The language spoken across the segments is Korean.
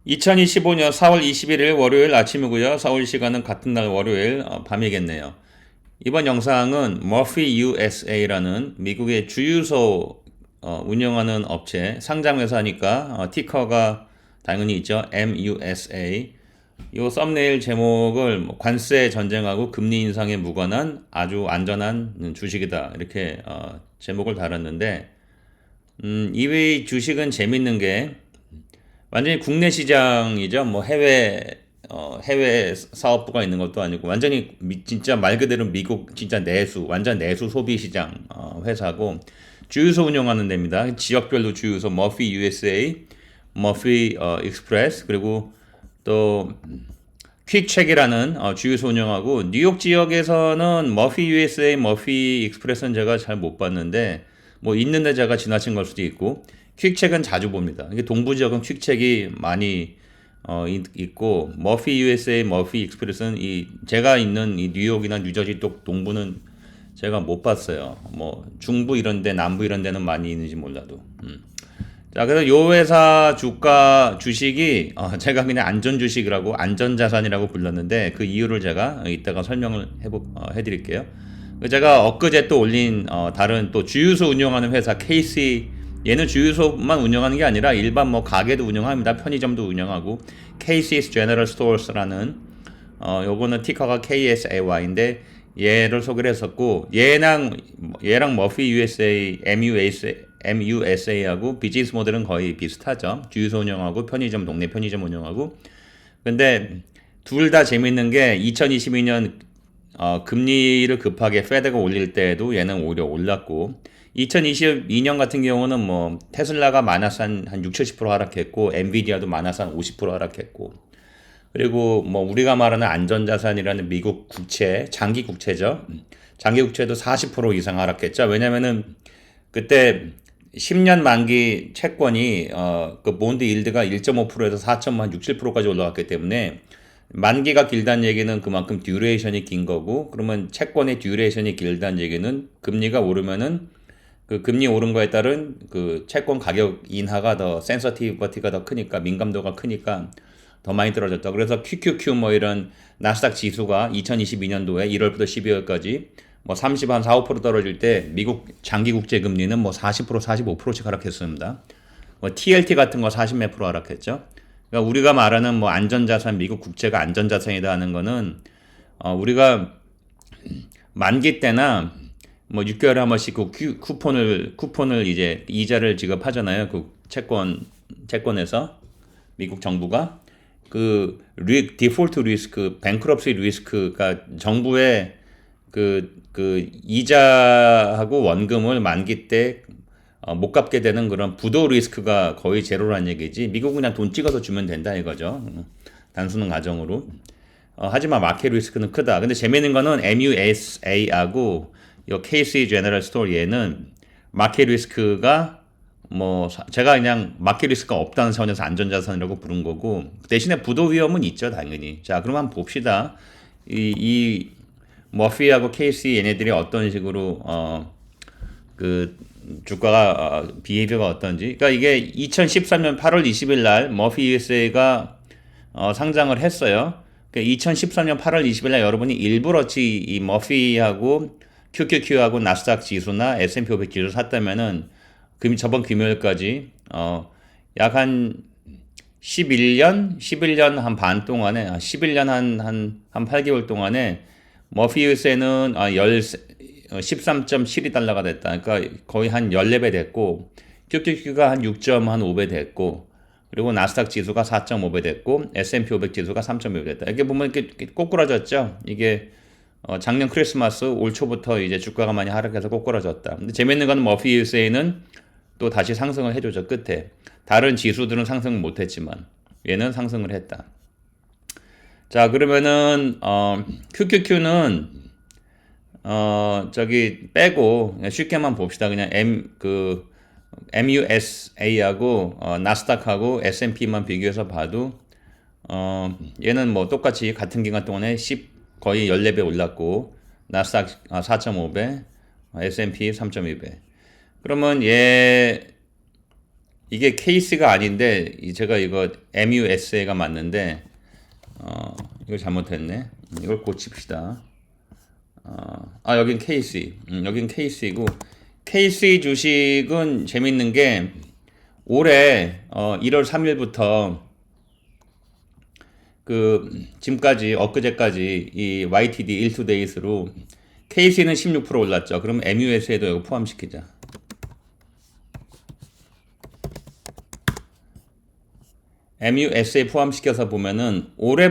2025년 4월 21일 월요일 아침이고요. 서울 시간은 같은 날 월요일 밤이겠네요. 이번 영상은 머피 USA라는 미국의 주유소 운영하는 업체, 상장회사니까 티커가 당연히 있죠. MUSA. 이 썸네일 제목을 관세 전쟁하고 금리 인상에 무관한 아주 안전한 주식이다. 이렇게 제목을 달았는데 이 주식은 재밌는 게 완전히 국내 시장이죠. 뭐 해외 사업부가 있는 것도 아니고 완전히 진짜 말 그대로 미국 진짜 내수 완전 내수 소비 시장 회사고 주유소 운영하는 데입니다. 지역별로 주유소 머피 USA, 머피 익스프레스 그리고 또 퀵책이라는 주유소 운영하고 뉴욕 지역에서는 머피 USA, 머피 익스프레스는 제가 잘 못 봤는데 뭐 있는데 제가 지나친 걸 수도 있고 퀵책은 자주 봅니다. 이게 동부 지역은 퀵책이 많이 있고 머피 USA, 머피 익스프레스는 이 제가 있는 이 뉴욕이나 뉴저지 쪽 동부는 제가 못 봤어요. 뭐 중부 이런데 남부 이런 데는 많이 있는지 몰라도. 자, 그래서 요 회사 주가 주식이 제가 그냥 안전 주식이라고 안전 자산이라고 불렀는데 그 이유를 제가 이따가 설명을 해드릴게요. 제가 엊그제 또 올린 다른 또 주유소 운영하는 회사 KC 얘는 주유소만 운영하는 게 아니라 일반 뭐 가게도 운영합니다. 편의점도 운영하고 KC's General Stores라는 요거는 티커가 KSAY인데 얘를 소개를 했었고 얘랑 머피 USA, MUSA하고 비즈니스 모델은 거의 비슷하죠. 주유소 운영하고 편의점 동네 편의점 운영하고 근데 둘 다 재밌는 게 2022년 금리를 급하게 페드가 올릴 때에도 얘는 오히려 올랐고 2022년 같은 경우는 뭐 테슬라가 마이너스 한 6, 70% 하락했고 엔비디아도 마이너스 한 50% 하락했고 그리고 뭐 우리가 말하는 안전자산이라는 미국 국채, 장기 국채죠. 장기 국채도 40% 이상 하락했죠. 왜냐면은 그때 10년 만기 채권이 그 본드 일드가 1.5%에서 4.6, 7%까지 올라갔기 때문에 만기가 길다는 얘기는 그만큼 듀레이션이 긴 거고 그러면 채권의 듀레이션이 길다는 얘기는 금리가 오르면은 그 금리 오른 거에 따른 그 채권 가격 인하가 더 센서티비티가 더 크니까 민감도가 크니까 더 많이 떨어졌다. 그래서 QQQ 뭐 이런 나스닥 지수가 2022년도에 1월부터 12월까지 뭐 30, 한 4, 5% 떨어질 때 미국 장기 국제 금리는 뭐 40%, 45%씩 하락했습니다. 뭐 TLT 같은 거 40 몇 프로 하락했죠. 그러니까 우리가 말하는 뭐 안전자산, 미국 국채가 안전자산이다 하는 거는 우리가 만기 때나 뭐 6개월에 한 번씩 그 쿠폰을 이제 이자를 지급하잖아요. 그 채권에서 미국 정부가 그 디폴트 리스크, 뱅크럽시 리스크가 정부의 그 이자하고 원금을 만기 때 못 갚게 되는 그런 부도 리스크가 거의 제로라는 얘기지. 미국은 그냥 돈 찍어서 주면 된다 이거죠. 단순한 가정으로. 하지만 마켓 리스크는 크다. 근데 재밌는 거는 MUSA하고 이 KC 제너럴 스토어 얘는 마켓 리스크가 뭐 제가 그냥 마켓 리스크가 없다는 차원에서 안전자산이라고 부른 거고 대신에 부도 위험은 있죠 당연히. 자 그럼 한번 봅시다. 이 머피하고 KC 얘네들이 어떤 식으로 그 주가가 비헤이비어가 어떤지. 그러니까 이게 2013년 8월 20일 날 머피 USA가 상장을 했어요. 그러니까 2013년 8월 20일 날 여러분이 일부러치 이 머피하고 QQQ하고 나스닥 지수나 S&P 500 지수 샀다면은 저번 금요일까지 약 한 11년 한 반 동안에 11년 한 8개월 동안에 머피 유스에는 13.72달러가 됐다. 그러니까 거의 한 14배 됐고 QQQ가 한 6.5배 됐고 그리고 나스닥 지수가 4.5배 됐고 S&P 500 지수가 3.5배 됐다. 이렇게 보면 이렇게 꼬꾸라졌죠. 이게 작년 크리스마스 올 초부터 이제 주가가 많이 하락해서 꼬꾸라졌다. 근데 재밌는 건 머피 유스에는 또 다시 상승을 해줘죠. 끝에 다른 지수들은 상승을 못했지만 얘는 상승을 했다. 자 그러면은 QQQ는 저기 빼고 쉽게만 봅시다. 그냥 MUSA하고 나스닥하고 S&P만 비교해서 봐도 얘는 뭐 똑같이 같은 기간 동안에 거의 14배 올랐고 나스닥 4.5배, S&P 3.2배. 그러면 이게 케이스가 아닌데 제가 이거 MUSA가 맞는데 이걸 잘못했네. 이걸 고칩시다. 여긴 KC. 여긴 KC이고 KC 주식은 재밌는 게 올해 1월 3일부터 지금까지 엊그제까지 이 YTD 1-2days로 KC는 16% 올랐죠. 그럼 MUSA도 이거 포함시키자. MUSA 포함시켜서 보면은 올해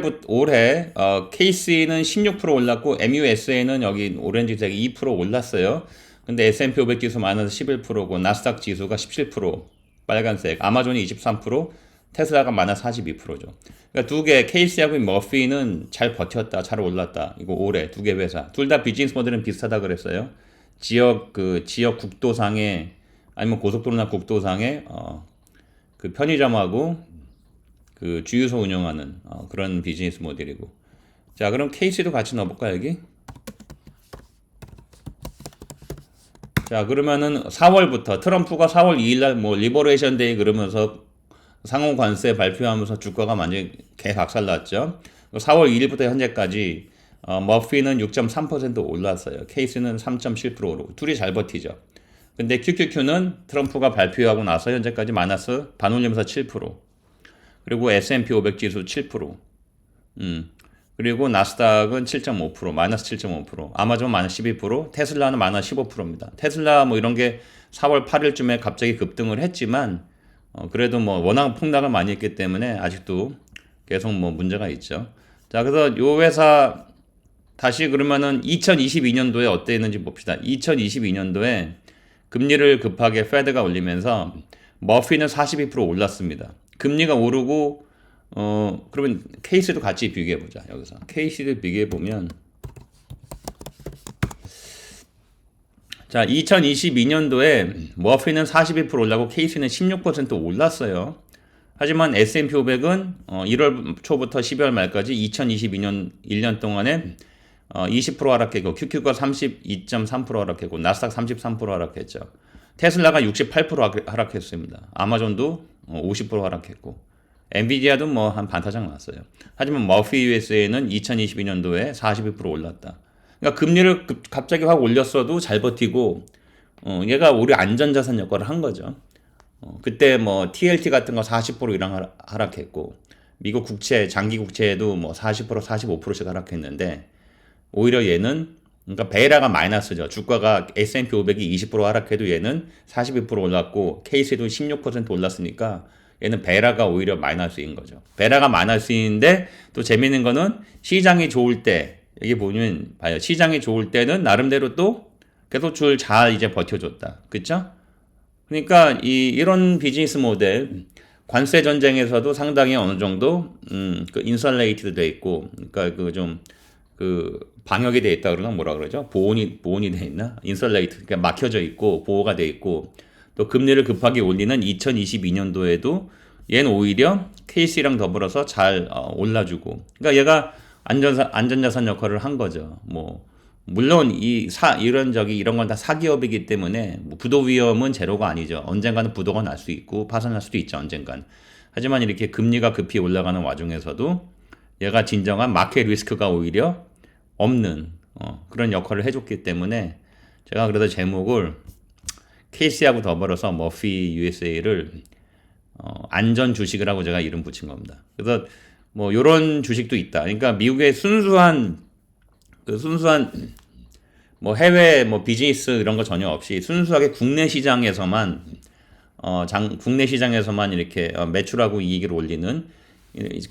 KC는 16% 올랐고 MUSA는 여기 오렌지색이 2% 올랐어요. 근데 S&P 500 지수 마이너스 11%고 나스닥 지수가 17%, 빨간색, 아마존이 23%, 테슬라가 마이너스 42%죠. 그러니까 두 개, KC하고 머피는 잘 버텼다, 잘 올랐다. 이거 올해 두 개 회사. 둘 다 비즈니스 모델은 비슷하다 그랬어요. 지역 국도상에 아니면 고속도로나 국도상에 편의점하고 주유소 운영하는 그런 비즈니스 모델이고. 자, 그럼 KC도 같이 넣어볼까 여기? 자, 그러면은 4월부터 트럼프가 4월 2일날 뭐 리버레이션 데이 그러면서 상호 관세 발표하면서 주가가 완전히 개박살났죠. 4월 2일부터 현재까지 머피는 6.3% 올랐어요. 케이스는 3.7%로 둘이 잘 버티죠. 근데 QQQ는 트럼프가 발표하고 나서 현재까지 마이너스 반올리면서 7%. 그리고 S&P 500 지수 7%. 그리고 나스닥은 7.5%, 마이너스 7.5%, 아마존 마이너스 12%, 테슬라는 마이너스 15%입니다. 테슬라 뭐 이런 게 4월 8일쯤에 갑자기 급등을 했지만 그래도 뭐 워낙 폭락을 많이 했기 때문에 아직도 계속 뭐 문제가 있죠. 자, 그래서 요 회사 다시 그러면은 2022년도에 어땠는지 봅시다. 2022년도에 금리를 급하게 페드가 올리면서 머피는 42% 올랐습니다. 금리가 오르고 그러면 케이스도 같이 비교해 보자. 여기서 케이스를 비교해 보면 자, 2022년도에 머피는 42% 올라고 케이스는 16% 올랐어요. 하지만 S&P 500은 1월 초부터 12월 말까지 2022년 1년 동안에 20% 하락했고 QQ가 32.3% 하락했고 나스닥 33% 하락했죠. 테슬라가 68% 하락했습니다. 아마존도 50% 하락했고 엔비디아도 뭐 한 반타작 났어요. 하지만 머피 USA는 2022년도에 42% 올랐다. 그러니까 금리를 갑자기 확 올렸어도 잘 버티고 얘가 우리 안전자산 역할을 한 거죠. 그때 뭐 TLT 같은 거 40% 이상 하락했고 미국 국채, 장기 국채에도 뭐 40%, 45%씩 하락했는데 오히려 얘는 그러니까 베라가 마이너스죠. 주가가 S&P 500이 20% 하락해도 얘는 42% 올랐고 케이스도 16% 올랐으니까 얘는 베라가 오히려 마이너스인 거죠. 베라가 마이너스인데 또 재밌는 거는 시장이 좋을 때 여기 보면 봐요. 시장이 좋을 때는 나름대로 또 계속 줄 잘 이제 버텨줬다. 그쵸? 그러니까 이런 비즈니스 모델 관세 전쟁에서도 상당히 어느 정도 인설레이티드 돼 있고 그러니까 방역이 돼 있다 그러나 뭐라 그러죠? 보온이 돼 있나? 인설레이트 그러니까 막혀져 있고 보호가 돼 있고 또 금리를 급하게 올리는 2022년도에도 얘는 오히려 KC랑 더불어서 잘 올라주고 그러니까 얘가 안전자산 역할을 한 거죠. 뭐 물론 이런 건 다 사기업이기 때문에 뭐 부도 위험은 제로가 아니죠. 언젠가는 부도가 날 수 있고 파산할 수도 있죠. 언젠간. 하지만 이렇게 금리가 급히 올라가는 와중에서도 얘가 진정한 마켓 리스크가 오히려 없는 그런 역할을 해줬기 때문에 제가 그래서 제목을 KC하고 더불어서 머피 USA를 안전 주식을 하고 제가 이름 붙인 겁니다. 그래서 뭐 요런 주식도 있다. 그러니까 미국의 순수한 뭐 해외 뭐 비즈니스 이런 거 전혀 없이 순수하게 국내 시장에서만 이렇게 매출하고 이익을 올리는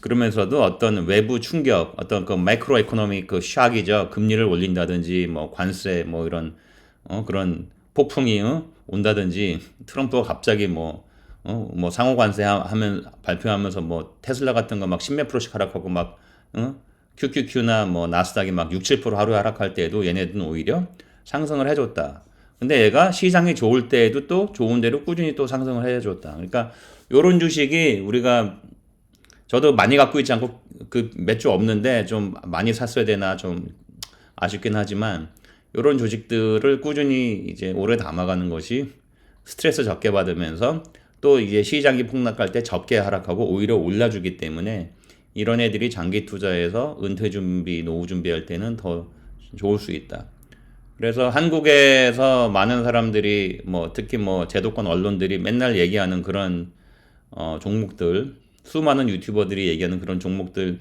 그러면서도 어떤 외부 충격, 어떤 매크로 이코노믹 샥이죠. 금리를 올린다든지 뭐 관세 뭐 이런 그런 폭풍이 온다든지 트럼프가 갑자기 뭐 상호 관세 발표하면서 뭐 테슬라 같은 거 막 10몇 프로씩 하락하고 막 QQQ나 뭐 나스닥이 막 6, 7% 하루에 하락할 때에도 얘네들은 오히려 상승을 해줬다. 근데 얘가 시장이 좋을 때에도 또 좋은 대로 꾸준히 또 상승을 해줬다. 그러니까 요런 주식이 저도 많이 갖고 있지 않고 몇 주 없는데 좀 많이 샀어야 되나 좀 아쉽긴 하지만 요런 주식들을 꾸준히 이제 오래 담아가는 것이 스트레스 적게 받으면서 또 이제 시장이 폭락할 때 적게 하락하고 오히려 올라주기 때문에 이런 애들이 장기 투자해서 은퇴 준비, 노후 준비할 때는 더 좋을 수 있다. 그래서 한국에서 많은 사람들이 뭐 특히 뭐 제도권 언론들이 맨날 얘기하는 그런 종목들, 수많은 유튜버들이 얘기하는 그런 종목들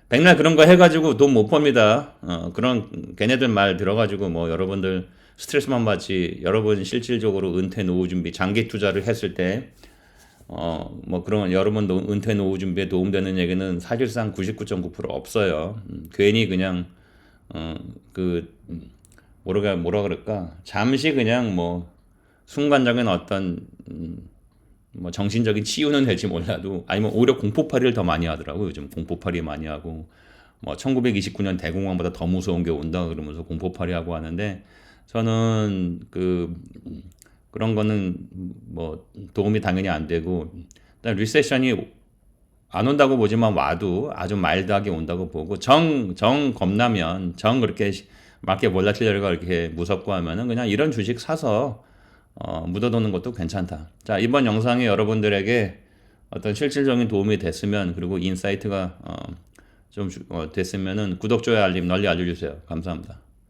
백날 그런 거 해가지고 돈 못 봅니다. 그런 걔네들 말 들어가지고 뭐 여러분들 스트레스만 받지, 여러분 실질적으로 은퇴 노후 준비 장기 투자를 했을 때 뭐 그런 여러분도 은퇴 노후 준비에 도움되는 얘기는 사실상 99.9% 없어요. 괜히 그냥 그 뭐라 그럴까, 잠시 그냥 뭐 순간적인 어떤 뭐 정신적인 치유는 될지 몰라도, 아니면 오히려 공포팔이를 더 많이 하더라고. 요즘 공포팔이 많이 하고 뭐 1929년 대공황보다 더 무서운 게 온다 그러면서 공포팔이 하고 하는데, 저는 그런 거는 뭐 도움이 당연히 안 되고, 일단 리세션이 안 온다고 보지만 와도 아주 마일드하게 온다고 보고, 정 겁나면, 그렇게 마켓 볼라틸리티가 이렇게 무섭고 하면은 그냥 이런 주식 사서 묻어두는 것도 괜찮다. 자, 이번 영상이 여러분들에게 어떤 실질적인 도움이 됐으면, 그리고 인사이트가 좀 됐으면은 구독, 좋아요, 알림 널리 알려주세요. 감사합니다.